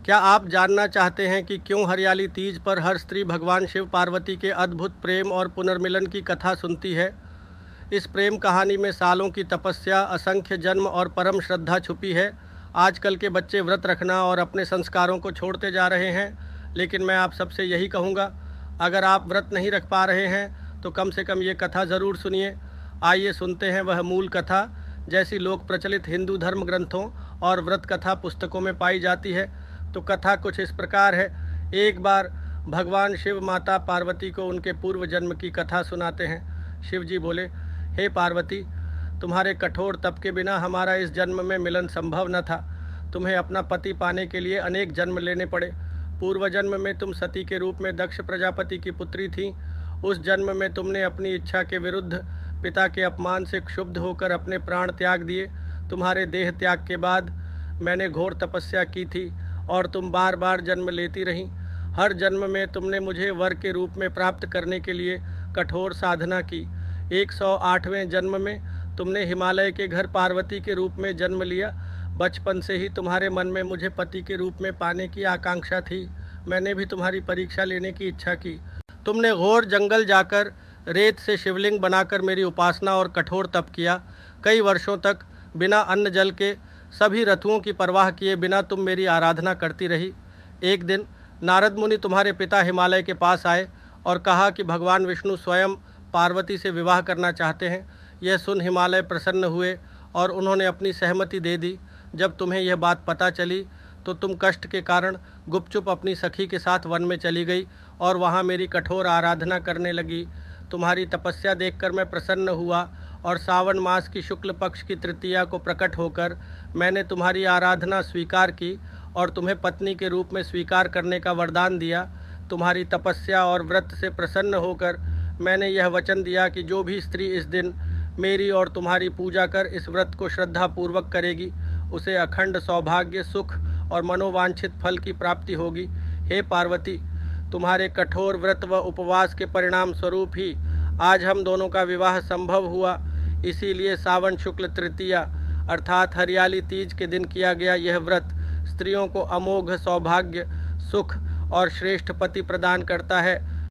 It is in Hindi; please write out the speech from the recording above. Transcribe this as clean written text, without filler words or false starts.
क्या आप जानना चाहते हैं कि क्यों हरियाली तीज पर हर स्त्री भगवान शिव पार्वती के अद्भुत प्रेम और पुनर्मिलन की कथा सुनती है? इस प्रेम कहानी में सालों की तपस्या, असंख्य जन्म और परम श्रद्धा छुपी है। आजकल के बच्चे व्रत रखना और अपने संस्कारों को छोड़ते जा रहे हैं, लेकिन मैं आप सबसे यही कहूँगा, अगर आप व्रत नहीं रख पा रहे हैं तो कम से कम ये कथा ज़रूर सुनिए। आइए सुनते हैं वह मूल कथा, जैसी लोक प्रचलित हिंदू धर्म ग्रंथों और व्रत कथा पुस्तकों में पाई जाती है। तो कथा कुछ इस प्रकार है। एक बार भगवान शिव माता पार्वती को उनके पूर्व जन्म की कथा सुनाते हैं। शिव जी बोले, हे पार्वती, तुम्हारे कठोर तप के बिना हमारा इस जन्म में मिलन संभव न था। तुम्हें अपना पति पाने के लिए अनेक जन्म लेने पड़े। पूर्व जन्म में तुम सती के रूप में दक्ष प्रजापति की पुत्री थी। उस जन्म में तुमने अपनी इच्छा के विरुद्ध पिता के अपमान से क्षुब्ध होकर अपने प्राण त्याग दिए। तुम्हारे देह त्याग के बाद मैंने घोर तपस्या की थी और तुम बार बार जन्म लेती रहीं। हर जन्म में तुमने मुझे वर के रूप में प्राप्त करने के लिए कठोर साधना की। 108वें जन्म में तुमने हिमालय के घर पार्वती के रूप में जन्म लिया। बचपन से ही तुम्हारे मन में मुझे पति के रूप में पाने की आकांक्षा थी। मैंने भी तुम्हारी परीक्षा लेने की इच्छा की। तुमने घोर जंगल जाकर रेत से शिवलिंग बनाकर मेरी उपासना और कठोर तप किया। कई वर्षों तक बिना अन्न जल के, सभी ऋतुओं की परवाह किए बिना तुम मेरी आराधना करती रही। एक दिन नारद मुनि तुम्हारे पिता हिमालय के पास आए और कहा कि भगवान विष्णु स्वयं पार्वती से विवाह करना चाहते हैं। यह सुन हिमालय प्रसन्न हुए और उन्होंने अपनी सहमति दे दी। जब तुम्हें यह बात पता चली तो तुम कष्ट के कारण गुपचुप अपनी सखी के साथ वन में चली गई और वहाँ मेरी कठोर आराधना करने लगी। तुम्हारी तपस्या देखकर मैं प्रसन्न हुआ और सावन मास की शुक्ल पक्ष की तृतीया को प्रकट होकर मैंने तुम्हारी आराधना स्वीकार की और तुम्हें पत्नी के रूप में स्वीकार करने का वरदान दिया। तुम्हारी तपस्या और व्रत से प्रसन्न होकर मैंने यह वचन दिया कि जो भी स्त्री इस दिन मेरी और तुम्हारी पूजा कर इस व्रत को श्रद्धापूर्वक करेगी, उसे अखंड सौभाग्य, सुख और मनोवांछित फल की प्राप्ति होगी। हे पार्वती, तुम्हारे कठोर व्रत व उपवास के परिणाम स्वरूप ही आज हम दोनों का विवाह संभव हुआ। इसीलिए सावन शुक्ल तृतीया अर्थात हरियाली तीज के दिन किया गया यह व्रत स्त्रियों को अमोघ सौभाग्य, सुख और श्रेष्ठ पति प्रदान करता है।